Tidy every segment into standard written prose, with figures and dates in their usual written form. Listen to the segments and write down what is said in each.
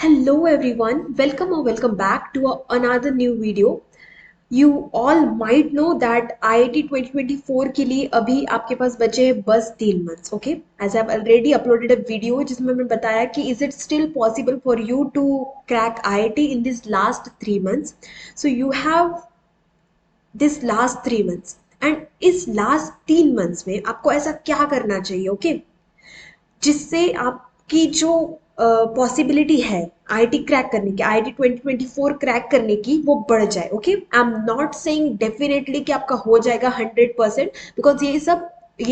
Hello everyone, welcome or welcome back to another new video. You all might know that IIT 2024 के लिए अभी आपके पास बचे हैं बस 3 months, okay? As I've already uploaded a video जिसमें मैंने बताया कि is it still possible for you to crack IIT in these last 3 months? So you have this last 3 months and इस last 3 months में आपको ऐसा क्या करना चाहिए, okay? जिससे आपकी जो पॉसिबिलिटी है आईआईटी क्रैक करने की, आईआईटी 2024 क्रैक करने की, वो बढ़ जाए. Okay, I am not saying definitely कि आपका हो जाएगा 100%, बिकॉज ये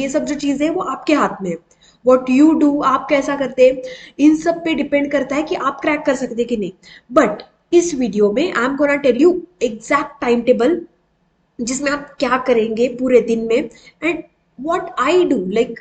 सब जो चीजें हैं वो आपके हाथ में है. वॉट यू डू, आप कैसा करते हैं, इन सब पे डिपेंड करता है कि आप क्रैक कर सकते कि नहीं. बट इस वीडियो में I am gonna tell you exact time table जिसमें आप क्या करेंगे पूरे दिन में, and what I do, like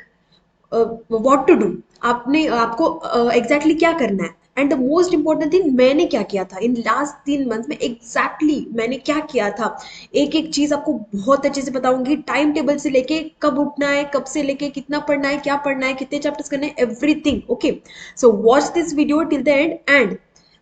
what to do. आपने आपको एग्जैक्टली क्या करना है, and the most important thing मैंने क्या किया था इन लास्ट 3 मंथ्स में. एग्जैक्टली मैंने क्या किया था, एक एक चीज आपको बहुत अच्छे से बताऊंगी. टाइम टेबल से लेके कब उठना है, कब से लेके कितना पढ़ना है, क्या पढ़ना है, कितने चैप्टर्स करने हैं, everything. Okay, so watch this video till the end. And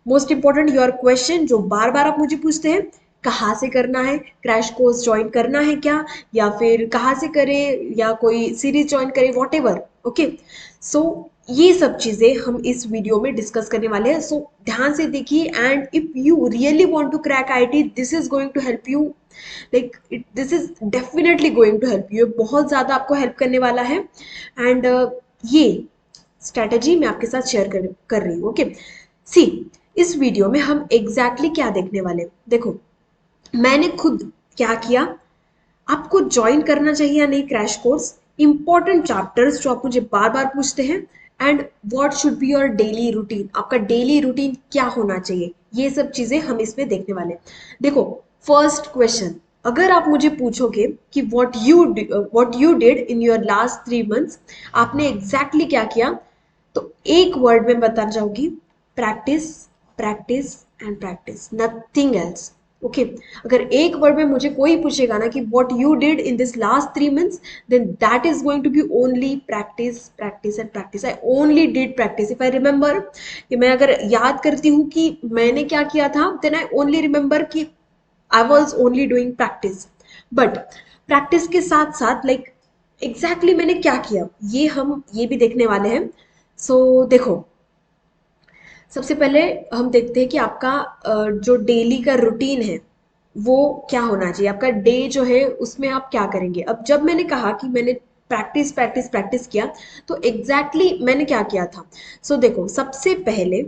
most important your question जो बार बार आप मुझे पूछते हैं, कहाँ से करना है, क्रैश कोर्स ज्वाइन करना है क्या, या फिर कहाँ से करें, या कोई सीरीज ज्वाइन करें, वॉट एवर. ओके, सो ये सब चीजें हम इस वीडियो में डिस्कस करने वाले हैं. सो ध्यान से देखिए, and if you really want to crack IIT, this is going to help you. Like this is definitely going to help you. बहुत ज्यादा आपको हेल्प करने वाला है. एंड ये स्ट्रेटेजी मैं आपके साथ शेयर कर रही हूँ. ओके, सी, इस वीडियो में हम एग्जैक्टली क्या देखने वाले हैं. देखो, मैंने खुद क्या किया. आपको ज्वाइन करना चाहिए या नहीं क्रैश कोर्स, इंपॉर्टेंट चैप्टर्स जो आप मुझे बार बार पूछते हैं, and what should be your daily routine, आपका डेली रूटीन क्या होना चाहिए, ये सब चीजें हम इसमें देखने वाले हैं. देखो, फर्स्ट क्वेश्चन, अगर आप मुझे पूछोगे कि what you did in your last 3 months, आपने एग्जैक्टली क्या किया, तो एक वर्ड में बताना चाहूंगी, practice, practice and practice, nothing else. Okay, अगर एक वर्ड में मुझे कोई पूछेगा ना कि what you did in this last 3 months, then that is going to be only practice, practice and practice. I only did practice. If I remember, कि मैं अगर याद करती हूँ कि मैंने क्या किया था, देन आई ओनली रिमेंबर कि I was only doing practice. But practice के साथ साथ लाइक एग्जैक्टली मैंने क्या किया, ये हम ये भी देखने वाले हैं. सो देखो, सबसे पहले हम देखते हैं कि आपका जो डेली का रूटीन है वो क्या होना चाहिए. आपका डे जो है उसमें आप क्या करेंगे. अब जब मैंने कहा कि मैंने प्रैक्टिस प्रैक्टिस प्रैक्टिस किया, तो एग्जैक्टली मैंने क्या किया था. सो देखो, सबसे पहले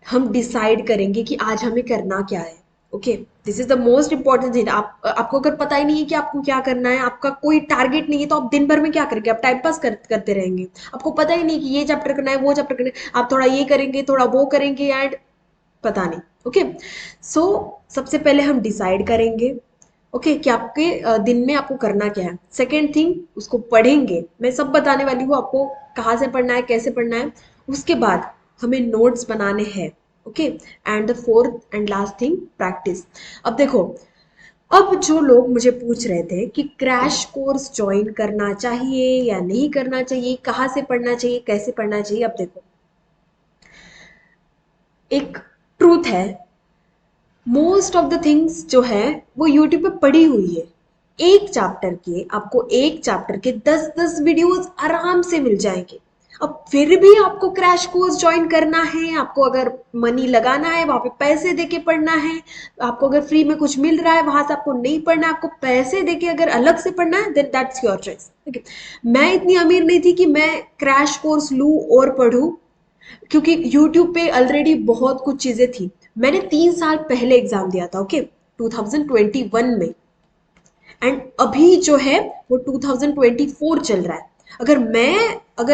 हम डिसाइड करेंगे कि आज हमें करना क्या है. Okay, this is the most important thing. आपको अगर पता ही नहीं है कि आपको क्या करना है, आपका कोई टारगेट नहीं है, तो आप दिन भर में क्या करेंगे, आप टाइम पास करते रहेंगे. आपको पता ही नहीं कि ये चैप्टर करना है, वो चैप्टर करना है, आप थोड़ा ये करेंगे, थोड़ा वो करेंगे, एंड पता नहीं. ओके, सो सबसे पहले हम डिसाइड करेंगे, ओके, कि आपके दिन में आपको करना क्या है. सेकेंड थिंग, उसको पढ़ेंगे. मैं सब बताने वाली हूँ आपको, कहाँ से पढ़ना है, कैसे पढ़ना है. उसके बाद हमें नोट्स बनाने हैं. Okay, and the fourth and last thing, practice. अब देखो, अब जो लोग मुझे पूछ रहे थे कि क्रैश कोर्स ज्वाइन करना चाहिए या नहीं करना चाहिए, कहाँ से पढ़ना चाहिए, कैसे पढ़ना चाहिए. अब देखो, एक ट्रूथ है, मोस्ट ऑफ द थिंग्स जो है वो यूट्यूब पे पड़ी हुई है. एक चैप्टर के, आपको एक चैप्टर के 10-10 वीडियोस आराम से मिल जाएंगे. अब फिर भी आपको क्रैश कोर्स ज्वाइन करना है, आपको अगर मनी लगाना है, वहां पे पैसे देके पढ़ना है, आपको अगर फ्री में कुछ मिल रहा है वहां से आपको नहीं पढ़ना है, आपको पैसे देके अगर अलग से पढ़ना है, देन दैट्स योर चॉइस. ठीक है, मैं इतनी अमीर नहीं थी कि मैं क्रैश कोर्स लूं और पढ़ूं, क्योंकि यूट्यूब पे ऑलरेडी बहुत कुछ चीजें थी. मैंने 3 साल पहले एग्जाम दिया था, ओके, 2021 में, एंड अभी जो है वो 2024 चल रहा है. अगर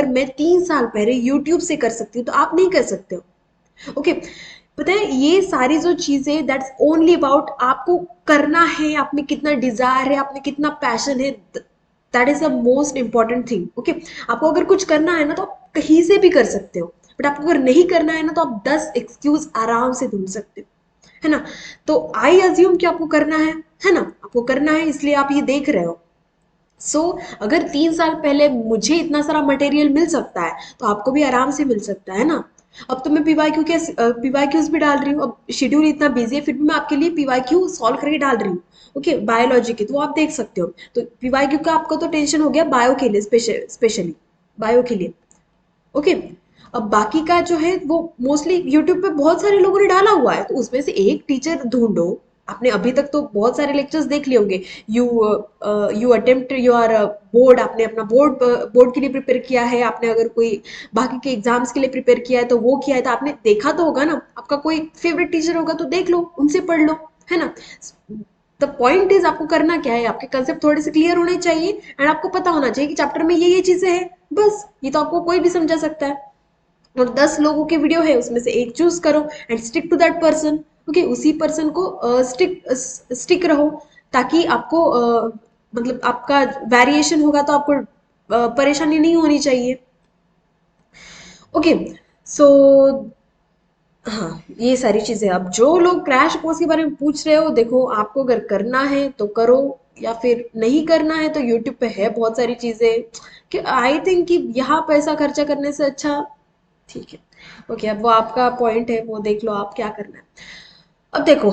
मैं 3 साल पहले यूट्यूब से कर सकती हूँ, तो आप नहीं कर सकते हो. ओके, पता है, ये सारी जो चीजें, दैट्स ओनली अबाउट आपको करना है, आप में कितना डिजायर है, आप में कितना पैशन है. That is the most important thing. Okay, आपको अगर कुछ करना है ना, तो आप कहीं से भी कर सकते हो. बट आपको अगर नहीं करना है ना, तो आप 10 एक्सक्यूज आराम से ढूंढ सकते हो, है ना. तो आई अज्यूम कि आपको करना है ना, आपको करना है, इसलिए आप ये देख रहे हो. सो अगर 3 साल पहले मुझे इतना सारा मटेरियल मिल सकता है, तो आपको भी आराम से मिल सकता है ना. अब तो मैं पीवाईक्यूज भी डाल रही हूँ, अब शेड्यूल इतना बिजी है फिर भी मैं आपके लिए पीवाईक्यू सॉल्व करके डाल रही हूँ। ओके, बायोलॉजी के तो वो आप देख सकते हो। तो पीवाईक्यू का आपको तो टेंशन हो गया बायो के लिए, स्पेशली बायो के लिए। ओके, अब बाकी का जो है वो मोस्टली यूट्यूब पे बहुत सारे लोगों ने डाला हुआ है, तो उसमें से एक टीचर ढूंढो। आपने अभी तक तो बहुत सारे लेक्चर्स देख लिए होंगे। You you attempt your board, आपने अपना बोर्ड के लिए प्रिपेयर किया है, आपने अगर कोई बाकी के एग्जाम्स के लिए प्रिपेयर किया है तो वो किया है, तो आपने देखा तो होगा ना। आपका कोई फेवरेट टीचर होगा तो देख लो, उनसे पढ़ लो, है ना। द पॉइंट इज आपको करना क्या है, आपके कंसेप्ट थोड़े से क्लियर होने चाहिए एंड आपको पता होना चाहिए कि चैप्टर में ये चीजें हैं। बस ये तो आपको कोई भी समझा सकता है। और 10 लोगों के वीडियो है, उसमें से एक चूज करो and stick to that person. Okay, उसी पर्सन को स्टिक रहो, ताकि आपको मतलब आपका वेरिएशन होगा तो आपको परेशानी नहीं होनी चाहिए। ओके, सो हाँ, ये सारी चीजें। अब जो लोग क्रैश कोर्स के बारे में पूछ रहे हो, देखो आपको अगर करना है तो करो, या फिर नहीं करना है तो यूट्यूब पे है बहुत सारी चीजें। कि आई थिंक कि यहाँ पैसा खर्चा करने से अच्छा, ठीक है। ओके, अब वो आपका पॉइंट है, वो देख लो आप क्या करना है। अब देखो,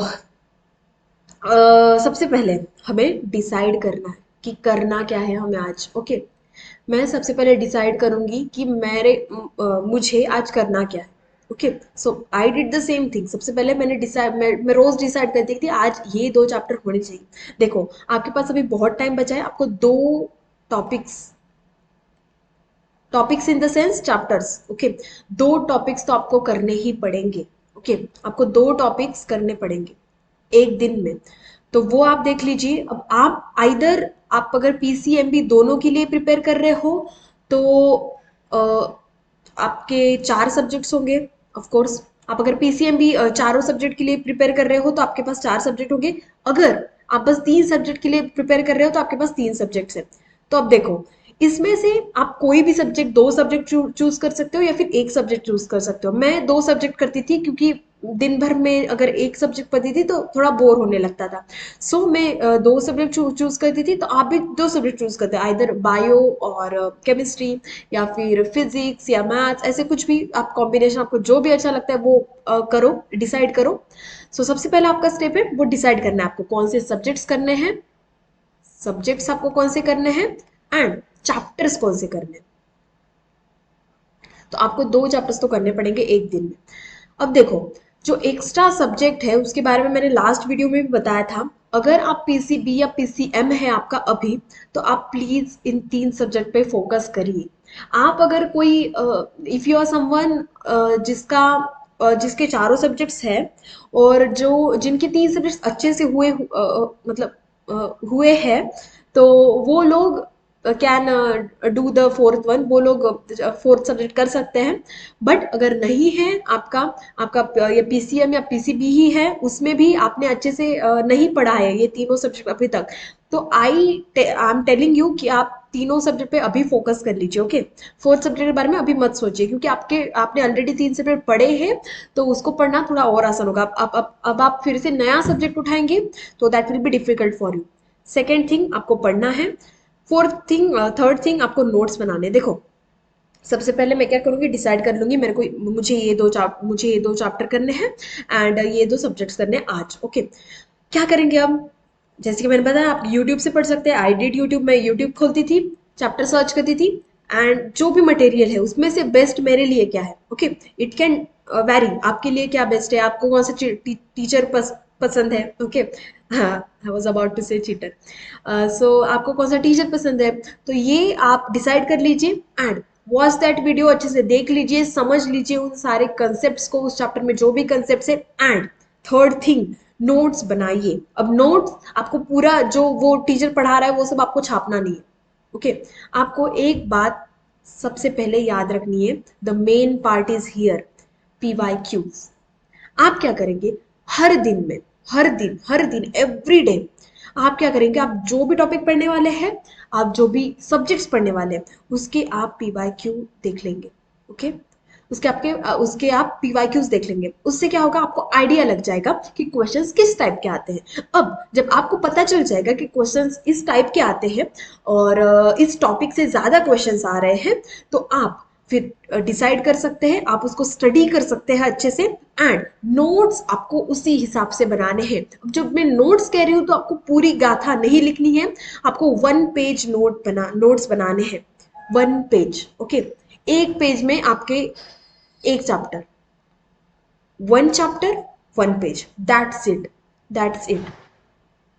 सबसे पहले हमें डिसाइड करना है कि करना क्या है हमें आज। ओके, मैं सबसे पहले डिसाइड करूंगी कि मुझे आज करना क्या है। Okay, so I did the same thing. सबसे पहले मैं रोज डिसाइड करती थी आज ये 2 चैप्टर होने चाहिए। देखो, आपके पास अभी बहुत टाइम बचा है, आपको topics topics in the sense chapters. Okay, 2 topics तो आपको करने ही पड़ेंगे। ओके, आपको 2 टॉपिक्स करने पड़ेंगे एक दिन में। तो वो आप देख लीजिए। अब आप आइदर, आप अगर पीसीएमबी दोनों के लिए प्रिपेयर कर रहे हो तो अ, आपके 4 सब्जेक्ट्स होंगे। ऑफ कोर्स, आप अगर पीसीएमबी चारों सब्जेक्ट के लिए प्रिपेयर कर रहे हो तो आपके पास 4 सब्जेक्ट होंगे। अगर आप बस 3 सब्जेक्ट के लिए प्रिपेयर कर रहे हो तो आपके पास 3 सब्जेक्ट्स है। तो अब देखो, इसमें से आप कोई भी सब्जेक्ट, 2 सब्जेक्ट चूज कर सकते हो या फिर एक सब्जेक्ट चूज कर सकते हो। मैं 2 सब्जेक्ट करती थी क्योंकि दिन भर में अगर एक सब्जेक्ट पढ़ती थी तो थोड़ा बोर होने लगता था। सो मैं 2 सब्जेक्ट चूज करती थी। तो आप भी 2 सब्जेक्ट चूज करते हैं, आइदर बायो और केमिस्ट्री, या फिर फिजिक्स या मैथ्स, ऐसे कुछ भी आप कॉम्बिनेशन, आपको जो भी अच्छा लगता है वो करो, डिसाइड करो। सो सबसे पहला आपका स्टेप है वो डिसाइड करना है आपको कौन से सब्जेक्ट्स करने हैं, सब्जेक्ट्स आपको कौन से करने हैं एंड चैप्टर्स कौन से करने हैं। तो आपको 2 चैप्टर्स तो करने पड़ेंगे एक दिन में। अब देखो, जो एक्स्ट्रा सब्जेक्ट है उसके बारे में मैंने लास्ट वीडियो में भी बताया था। अगर आप पीसीबी या पीसीएम है आपका अभी, तो आप प्लीज इन 3 सब्जेक्ट पे फोकस करिए। आप अगर कोई, इफ यू आर समवन जिसके चारों सब्जेक्ट्स हैं और जो जिनके 3 सब्जेक्ट्स अच्छे से मतलब हुए हैं, तो वो लोग can do the fourth one, वो लोग 4th सब्जेक्ट कर सकते हैं। बट अगर नहीं है आपका, ये पीसीएम या पीसीबी ही है, उसमें भी आपने अच्छे से नहीं पढ़ा है ये तीनों सब्जेक्ट अभी तक, तो आई एम टेलिंग यू कि आप तीनों सब्जेक्ट पे अभी फोकस कर लीजिए। ओके, 4th सब्जेक्ट के बारे में अभी मत सोचिए, क्योंकि आपने ऑलरेडी 3 सब्जेक्ट पढ़े हैं, तो उसको पढ़ना थोड़ा और आसान होगा। अब आप फिर से नया सब्जेक्ट उठाएंगे तो that will be difficult for you. Second thing आपको पढ़ना है। थर्ड थिंग आपको नोट्स बनाने। देखो, सबसे पहले मैं क्या करूंगी, डिसाइड कर लूंगी मेरे को, मुझे ये 2 चैप्टर करने हैं एंड ये 2 सब्जेक्ट्स करने हैं आज। ओके, क्या करेंगे अब। जैसे कि मैंने बताया, आप यूट्यूब से पढ़ सकते हैं। आई डिड यूट्यूब, मैं यूट्यूब खोलती थी, चैप्टर सर्च करती थी एंड जो भी मटेरियल है उसमें से बेस्ट मेरे लिए क्या है। ओके, इट कैन वैरी, आपके लिए क्या बेस्ट है, आपको कौन सा टीचर पसंद है। ओके, हाँ, आई वॉज अबाउट टू से चीटर। सो आपको कौन सा टीचर पसंद है, तो ये आप डिसाइड कर लीजिए एंड वॉच दैट वीडियो, अच्छे से देख लीजिए, समझ लीजिए उन सारे कंसेप्ट को, उस चैप्टर में जो भी कंसेप्ट है। एंड थर्ड थिंग, नोट्स बनाइए। अब नोट्स आपको पूरा जो वो टीचर पढ़ा रहा है वो सब आपको छापना नहीं है। ओके, आपको एक बात सबसे पहले याद रखनी है, the main part is here, PYQs. आप क्या करेंगे, हर दिन में, हर दिन एवरी डे आप क्या करेंगे, आप जो भी टॉपिक पढ़ने वाले हैं, आप जो भी सब्जेक्ट्स पढ़ने वाले हैं, उसके आप पीवाईक्यू देख लेंगे। ओके, उसके आप पीवाईक्यूज देख लेंगे। उससे क्या होगा, आपको आइडिया लग जाएगा कि क्वेश्चंस किस टाइप के आते हैं। अब जब आपको पता चल जाएगा कि क्वेश्चंस इस टाइप के आते हैं और इस टॉपिक से ज्यादा क्वेश्चंस आ रहे हैं, तो आप फिर डिसाइड कर सकते हैं, आप उसको स्टडी कर सकते हैं अच्छे से, एंड नोट्स आपको उसी हिसाब से बनाने हैं। अब जब मैं नोट्स कह रही हूँ तो आपको पूरी गाथा नहीं लिखनी है, आपको 1 पेज नोट्स बनाने हैं, 1 पेज, ओके। एक पेज में आपके एक chapter, 1 chapter, 1 page, that's it.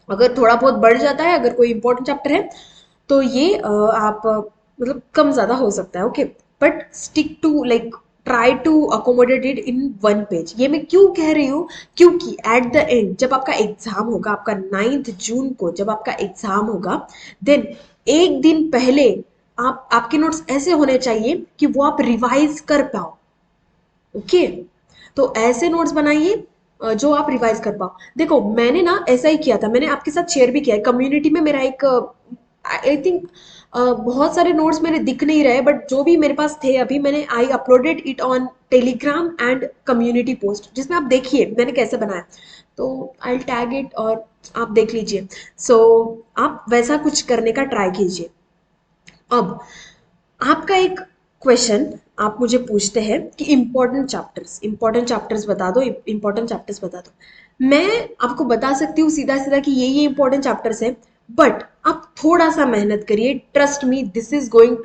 अगर थोड़ा बहुत बढ़ जाता है, अगर कोई इंपॉर्टेंट चैप्टर है, तो ये आप मतलब कम ज्यादा हो सकता है, okay. But stick to like try to accommodate it in 1 page. ये मैं क्यों कह रही हूँ, क्योंकि एट द एंड जब आपका एग्जाम होगा, आपका 9 जून को जब आपका एग्जाम होगा, देन एक दिन पहले आपके नोट्स ऐसे होने चाहिए कि वो आप रिवाइज कर पाओ, ओके। तो ऐसे नोट्स बनाइए जो आप रिवाइज कर पाओ। देखो मैंने ना ऐसा ही किया था, मैंने आपके साथ शेयर भी किया है कम्युनिटी में। मेरा एक आई थिंक बहुत सारे नोट्स मेरे दिख नहीं रहे, बट जो भी मेरे पास थे अभी, मैंने I uploaded it on Telegram and community post, जिसमें आप देखिए मैंने कैसे बनाया। तो आई टैग इट और आप देख लीजिए। सो आप वैसा कुछ करने का ट्राई कीजिए। अब आपका एक क्वेश्चन आप मुझे पूछते हैं कि इंपॉर्टेंट चैप्टर्स बता दो, इंपॉर्टेंट चैप्टर्स बता दो। मैं आपको बता सकती हूँ सीधा सीधा कि ये इंपॉर्टेंट चैप्टर्स है, बट आप थोड़ा सा मेहनत करिए, trust me, this is going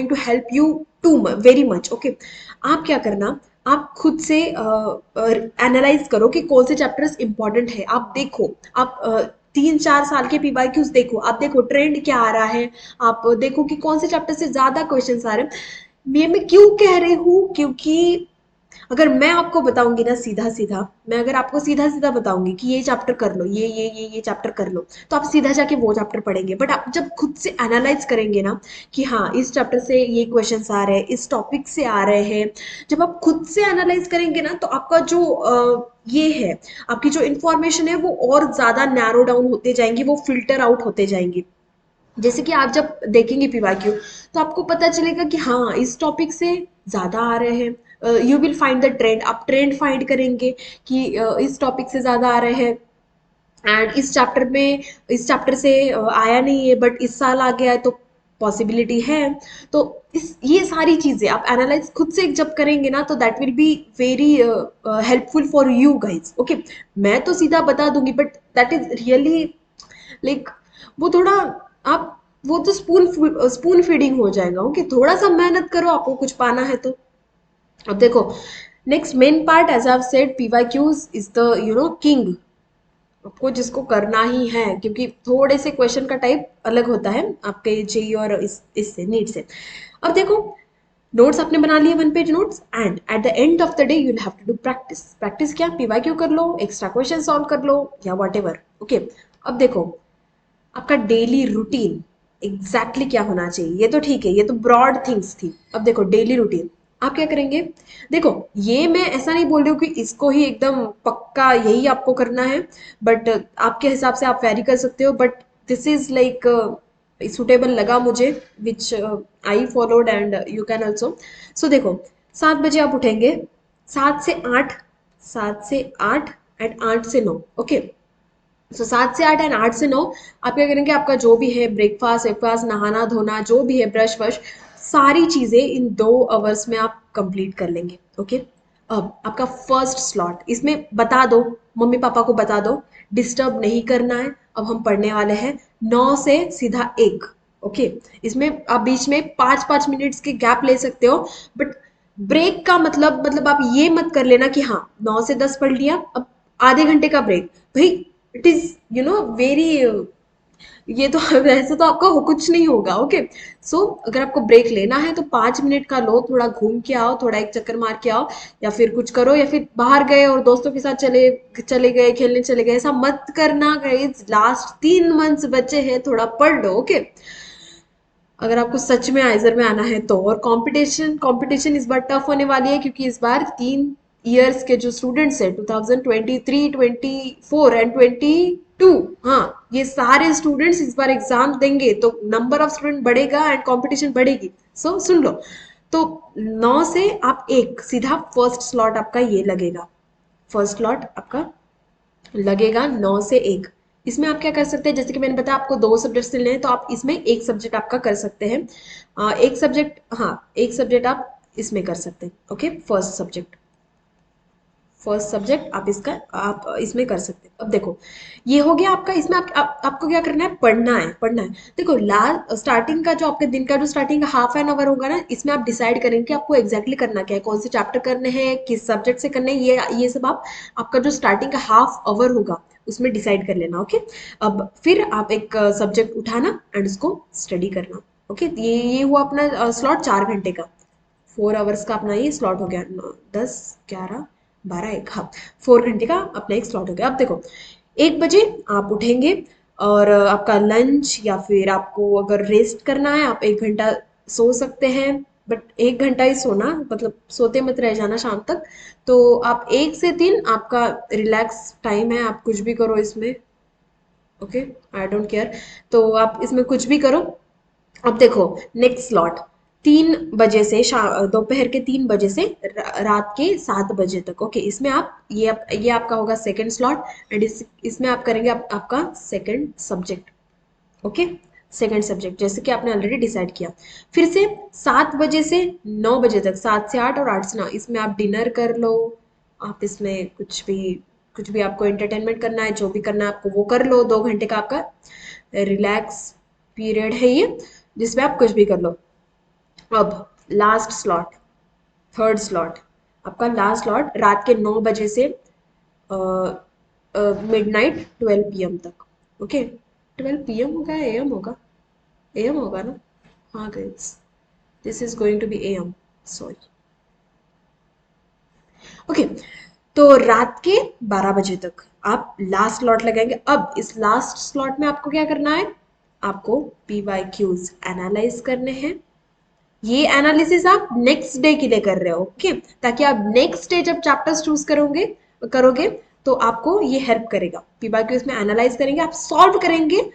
to help you to very much, okay. आप क्या करना, आप खुद से एनालाइज करो कि कौन से चैप्टर्स इंपॉर्टेंट है। आप देखो, आप 3-4 साल के पीवाईक्यूज देखो, आप देखो ट्रेंड क्या आ रहा है, आप देखो कि कौन से चैप्टर से ज्यादा क्वेश्चंस आ रहे हैं। ये मैं क्यों कह रही हूँ, क्योंकि अगर मैं आपको बताऊंगी ना सीधा सीधा, मैं अगर आपको सीधा सीधा बताऊंगी कि ये चैप्टर कर लो, ये चैप्टर कर लो, तो आप सीधा जाके वो चैप्टर पढ़ेंगे। बट आप जब खुद से एनालाइज करेंगे ना कि हाँ इस चैप्टर से ये क्वेश्चंस आ रहे हैं, इस टॉपिक से आ रहे हैं, जब आप खुद से एनालाइज करेंगे ना, तो आपका जो ये है, आपकी जो इंफॉर्मेशन है वो और ज्यादा नैरो डाउन होते जाएंगी, वो फिल्टर आउट होते जाएंगी। जैसे कि आप जब देखेंगे पीवाईक्यू, तो आपको पता चलेगा कि हाँ इस टॉपिक से ज्यादा आ रहे हैं। You will find the trend, आप ट्रेंड फाइंड करेंगे कि इस टॉपिक से ज्यादा आ रहे हैं, एंड इस चैप्टर से आया नहीं है बट इस साल आ गया है, तो पॉसिबिलिटी है। तो ये सारी चीजें आप एनालाइज खुद से जब करेंगे ना, तो that will be very helpful for you guys, okay. मैं तो सीधा बता दूंगी, but that is really like वो थोड़ा आप वो तो स्पून फीडिंग हो जाएगा, ओके। थोड़ा सा मेहनत करो, आपको कुछ पाना है तो। अब देखो, next main part, as I have said, PYQs is the king. आपको जिसको करना ही है, क्योंकि थोड़े से क्वेश्चन का टाइप अलग होता है आपके जेई और इससे नीट से। अब देखो, नोट्स आपने बना लिए, 1 page notes, and at the end of the day you will have to do practice. Practice क्या, पीवाईक्यू कर लो, एक्स्ट्रा क्वेश्चन सॉल्व कर लो, या वॉट एवर, ओके। अब देखो, आपका डेली रूटीन एग्जैक्टली क्या होना चाहिए, ये तो ठीक है, ये तो ब्रॉड थिंग्स थी। अब देखो डेली रूटीन आप क्या करेंगे। देखो, ये मैं ऐसा नहीं बोल रही हूँ कि इसको ही एकदम पक्का यही आपको करना है, बट आपके हिसाब से आप वेरी कर सकते हो, but this is like suitable लगा मुझे, which I followed and you can also. So देखो, 7 बजे आप उठेंगे, 7 से 8, 7 से 8 एंड 8 से 9, ओके। सो 7 से 8 एंड 8 से 9 आप क्या करेंगे, आपका जो भी है ब्रेकफास्ट वेकफास्ट, नहाना धोना, जो भी है, ब्रश वश, सारी चीजें इन 2 आवर्स में आप कंप्लीट कर लेंगे, ओके। अब आपका फर्स्ट स्लॉट, इसमें बता दो, मम्मी पापा को बता दो, डिस्टर्ब नहीं करना है। अब हम पढ़ने वाले हैं 9 से सीधा 1, ओके। इसमें आप बीच में 5-5 मिनट्स के गैप ले सकते हो, बट ब्रेक का मतलब आप ये मत कर लेना कि हाँ 9 से 10 पढ़ लिया, अब आधे घंटे का ब्रेक, भाई इट इज वेरी, ये तो वैसे तो आपका कुछ नहीं होगा, ओके। सो अगर आपको ब्रेक लेना है तो 5 मिनट का लो, थोड़ा घूम के आओ, थोड़ा एक चक्कर मार के आओ, या फिर कुछ करो, या फिर बाहर गए और दोस्तों के साथ चले चले गए, खेलने चले गए, ऐसा मत करना गाइस। लास्ट 3 मंथ्स बचे हैं, थोड़ा पढ़ लो, ओके। अगर आपको सच में आइजर में आना है तो। और कंपटीशन कंपटीशन इस बार टफ होने वाली है, क्योंकि इस बार 3 इयर्स के जो स्टूडेंट्स है, 2023, 24 एंड 22, हाँ ये सारे स्टूडेंट्स इस बार एग्जाम देंगे, तो नंबर ऑफ स्टूडेंट बढ़ेगा एंड कंपटीशन बढ़ेगी। सो सुन लो, तो 9 से 1 सीधा फर्स्ट स्लॉट आपका ये लगेगा, फर्स्ट स्लॉट आपका लगेगा 9 से 1। इसमें आप क्या कर सकते हैं, जैसे कि मैंने बताया आपको 2 सब्जेक्ट्स लेने हैं, तो आप इसमें एक सब्जेक्ट आपका कर सकते हैं। एक सब्जेक्ट, हाँ, एक सब्जेक्ट आप इसमें कर सकते हैं। ओके, फर्स्ट सब्जेक्ट आप इसका आप इसमें कर सकते हैं। अब देखो, ये हो गया आपका। इसमें आपको क्या करना है, पढ़ना है। देखो, लास्ट स्टार्टिंग का जो आपके दिन का जो स्टार्टिंग का हाफ एन आवर होगा ना, इसमें आप डिसाइड करेंगे कि आपको एग्जैक्टली करना क्या है, कौन से चैप्टर करने हैं, किस सब्जेक्ट से करने हैं, ये सब आप आपका जो स्टार्टिंग का हाफ आवर होगा उसमें डिसाइड कर लेना। ओके, अब फिर आप एक सब्जेक्ट उठाना एंड उसको स्टडी करना। ओके, ये हुआ अपना स्लॉट 4 घंटे का। 4 आवर्स का अपना ये स्लॉट हो गया। 10, 11, 12, 1, हाँ, 4 घंटे का अपना एक स्लॉट हो गया। अब देखो, 1 बजे आप उठेंगे और आपका लंच या फिर आपको अगर रेस्ट करना है आप 1 घंटा सो सकते हैं। बट 1 घंटा ही सोना, मतलब सोते मत रह जाना शाम तक। तो आप 1 से 3 आपका रिलैक्स टाइम है, आप कुछ भी करो इसमें। Okay, I don't care. तो आप इसमें कुछ भी करो। अब देखो, नेक्स्ट स्लॉट 3 बजे से दोपहर के 3 बजे से रात के 7 बजे तक। ओके, इसमें आप ये आपका होगा सेकंड स्लॉट एंड इसमें आप करेंगे आपका second subject. Okay, second subject जैसे कि आपने ऑलरेडी डिसाइड किया। फिर से 7 बजे से 9 बजे तक, 7 से 8 और 8 से 9, इसमें आप डिनर कर लो। आप इसमें कुछ भी आपको एंटरटेनमेंट करना है, जो भी करना है आपको वो कर लो। 2 घंटे का आपका रिलैक्स पीरियड है ये, जिसमें आप कुछ भी कर लो। अब लास्ट स्लॉट, थर्ड स्लॉट, आपका लास्ट स्लॉट रात के 9 बजे से मिडनाइट 12 PM तक। ओके, 12 PM होगा या एम होगा? एम होगा ना? हाँ guys, this is going to be AM, sorry. Okay, तो रात के 12 बजे तक आप लास्ट स्लॉट लगाएंगे। अब इस लास्ट स्लॉट में आपको क्या करना है, आपको PYQs एनालाइज करने हैं। ये एनालिसिस आप नेक्स्ट डे के लिए कर रहे हो। ओके, ताकि आप नेक्स्ट डे जब चैप्टर्स चूज करोगे तो आपको ये हेल्प करेगा। पीवाईक्यू इसमें एनालाइज करेंगे, आप सॉल्व करेंगे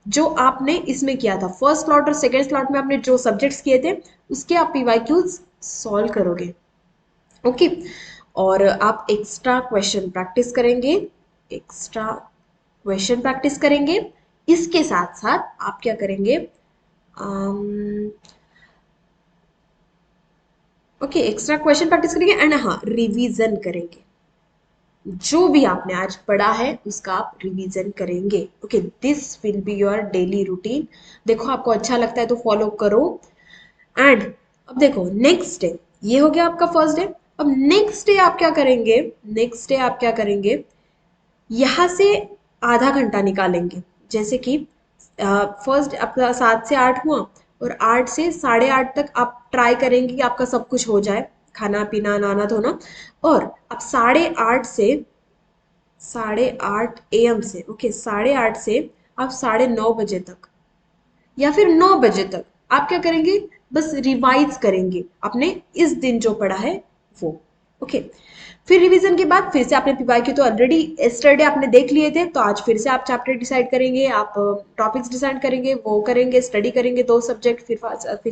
जो आपने इसमें किया था। फर्स्ट स्लॉट और सेकेंड स्लॉट में आपने जो सब्जेक्ट्स किए थे उसके आप पीवाईक्यूज सॉल्व करोगे। ओके, और आप एक्स्ट्रा क्वेश्चन प्रैक्टिस करेंगे। इसके साथ साथ आप क्या करेंगे, ओके, एक्स्ट्रा क्वेश्चन प्रैक्टिस करेंगे एंड हाँ, रिवीजन करेंगे। जो भी आपने आज पढ़ा है उसका आप रिवीजन करेंगे। Okay, this will be your daily routine. देखो, आपको अच्छा लगता है तो फॉलो करो। एंड अब देखो, नेक्स्ट डे, ये हो गया आपका फर्स्ट डे। अब नेक्स्ट डे आप क्या करेंगे, यहाँ से आधा घंटा निकालेंगे। जैसे कि फर्स्ट आपका 7 से 8 हुआ और 8 से 8:30 तक आप ट्राई करेंगे कि आपका सब कुछ हो जाए, खाना पीना नहाना धोना। और आप 8:30 से, ओके, 8:30 से आप 9:30 तक या फिर 9 बजे तक आप क्या करेंगे, बस रिवाइज करेंगे अपने इस दिन जो पढ़ा है वो। ओके, फिर रिवीजन के बाद फिर से आपने पीवाईक्यू तो ऑलरेडी यस्टरडे आपने देख लिए थे, तो आज फिर से आप चैप्टर डिसाइड करेंगे, आप टॉपिक्स डिसाइड करेंगे, वो करेंगे, स्टडी करेंगे 2 सब्जेक्ट, फिर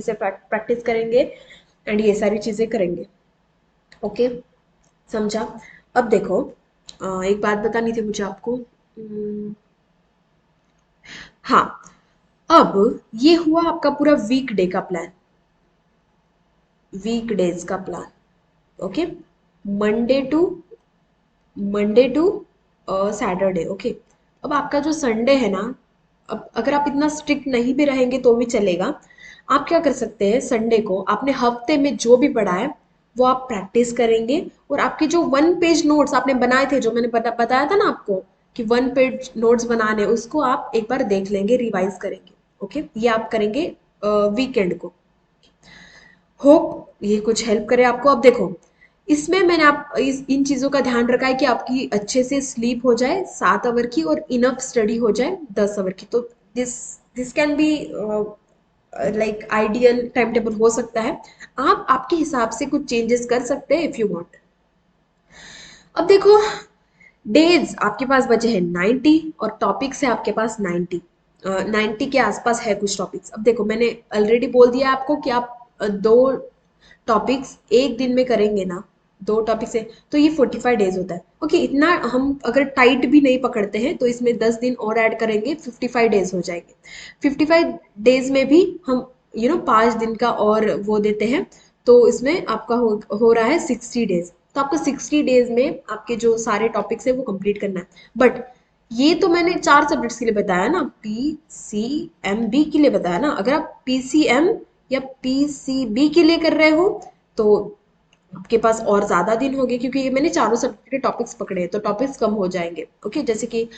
से प्रैक्टिस करेंगे एंड ये सारी चीजें करेंगे। ओके, समझा? अब देखो, एक बात बतानी थी मुझे आपको। हाँ, अब ये हुआ आपका पूरा वीक डेज का plan. Okay, Monday to Monday to Saturday. Okay, अब आपका जो संडे है ना, अब अगर आप इतना स्ट्रिक्ट नहीं भी रहेंगे तो भी चलेगा। आप क्या कर सकते हैं, संडे को आपने हफ्ते में जो भी पढ़ा है वो आप प्रैक्टिस करेंगे। और आपके जो 1 पेज नोट्स आपने बनाए थे, जो मैंने बताया था ना आपको कि 1 पेज नोट्स बनाने, उसको आप एक बार देख लेंगे, रिवाइज करेंगे। ओके, ये आप करेंगे वीकेंड को। होप ये कुछ हेल्प करे आपको। अब देखो, इसमें मैंने आप इन चीजों का ध्यान रखा है कि आपकी अच्छे से स्लीप हो जाए 7 आवर की और इनफ स्टडी हो जाए 10 आवर की। तो this this can be like ideal time table हो सकता है। आप आपके हिसाब से कुछ चेंजेस कर सकते हैं इफ यू वांट। अब देखो, डेज आपके पास बचे हैं 90 और टॉपिक्स है आपके पास 90 के आसपास है कुछ टॉपिक्स। अब देखो, मैंने ऑलरेडी बोल दिया आपको कि आप 2 टॉपिक्स एक दिन में करेंगे ना, दो टॉपिक से, तो ये 45 डेज होता है। ओके, इतना हम अगर टाइट भी नहीं पकड़ते हैं तो इसमें 10 दिन और ऐड करेंगे, 55 डेज हो जाएंगे। 55 डेज में भी हम 5 दिन का और वो देते हैं, तो इसमें आपका हो रहा है 60 डेज। तो आपको 60 डेज में आपके जो सारे टॉपिक्स है वो कंप्लीट करना है। बट ये तो मैंने 4 सब्जेक्ट्स के लिए बताया ना, PCMB के लिए बताया ना। अगर आप PCM या PCB के लिए कर रहे हो तो आपके पास और ज्यादा दिन हो गए, क्योंकि ये मैंने चारों सब्जेक्ट के टॉपिक्स पकड़े हैं, तो टॉपिक्स कम हो जाएंगे। ओके, जैसे कि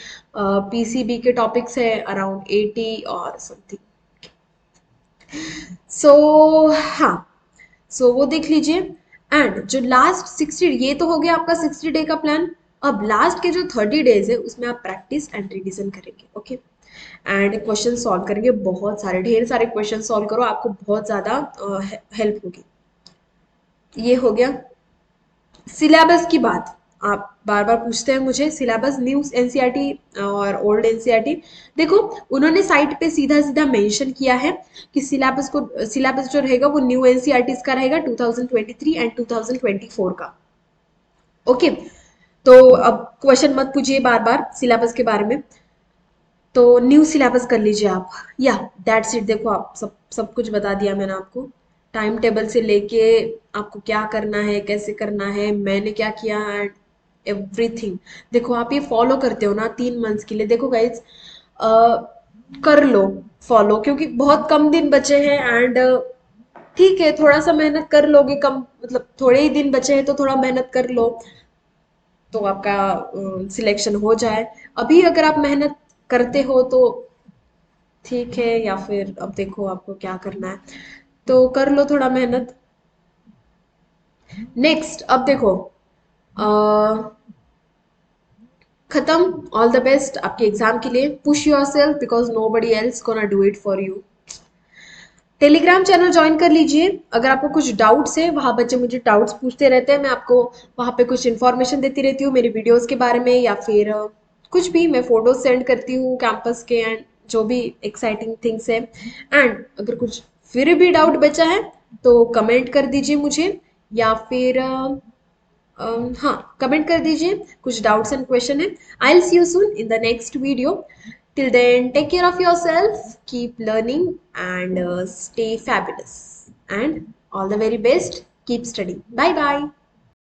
PCB के टॉपिक्स है अराउंड 80 और समथिंग। सो हाँ, सो वो देख लीजिए। एंड जो लास्ट 60, ये तो हो गया आपका 60 डे का प्लान। अब लास्ट के जो 30 डेज है उसमें आप प्रैक्टिस एंड रिविजन करेंगे। ओके, एंड क्वेश्चन सॉल्व करेंगे, बहुत सारे ढेर सारे क्वेश्चन सॉल्व करो, आपको बहुत ज्यादा हेल्प होगी। ये हो गया सिलेबस की बात। आप बार बार पूछते हैं मुझे सिलेबस, न्यू एनसीईआरटी और ओल्ड एनसीईआरटी। देखो, उन्होंने साइट पे सीधा सीधा मेंशन किया है कि सिलेबस जो रहेगा वो न्यू एनसीईआरटी का रहेगा 2023 एंड 2024 का। ओके, तो अब क्वेश्चन मत पूछिए बार बार सिलेबस के बारे में, तो न्यू सिलेबस कर लीजिए आप। या दैट्स इट। देखो, आप सब कुछ बता दिया मैंने आपको, टाइम टेबल से लेके आपको क्या करना है, कैसे करना है, मैंने क्या किया, एंड एवरीथिंग। देखो, आप ये फॉलो करते हो ना 3 मंथ्स के लिए, देखो गाइज, कर लो फॉलो, क्योंकि बहुत कम दिन बचे हैं। एंड ठीक है, थोड़ा सा मेहनत कर लोगे, कम मतलब थोड़े ही दिन बचे हैं तो थोड़ा मेहनत कर लो तो आपका सिलेक्शन हो जाए। अभी अगर आप मेहनत करते हो तो ठीक है, या फिर अब देखो आपको क्या करना है, तो कर लो थोड़ा मेहनत। नेक्स्ट, अब देखो, खत्म। ऑल द बेस्ट आपके एग्जाम के लिए। Push yourself because nobody else gonna do it for you. Telegram channel join कर लीजिए। अगर आपको कुछ डाउट्स है, वहां बच्चे मुझे डाउट्स पूछते रहते हैं, मैं आपको वहां पे कुछ इन्फॉर्मेशन देती रहती हूँ मेरी वीडियोस के बारे में, या फिर कुछ भी मैं फोटोज सेंड करती हूँ कैंपस के एंड जो भी एक्साइटिंग थिंग्स है। एंड अगर कुछ फिर भी डाउट बचा है तो कमेंट कर दीजिए मुझे, या फिर हाँ, कमेंट कर दीजिए कुछ डाउट्स एंड क्वेश्चन है। I will see you soon in the next video. Till then, take care of yourself, keep learning and stay fabulous, and all the very best. Keep studying. Bye bye.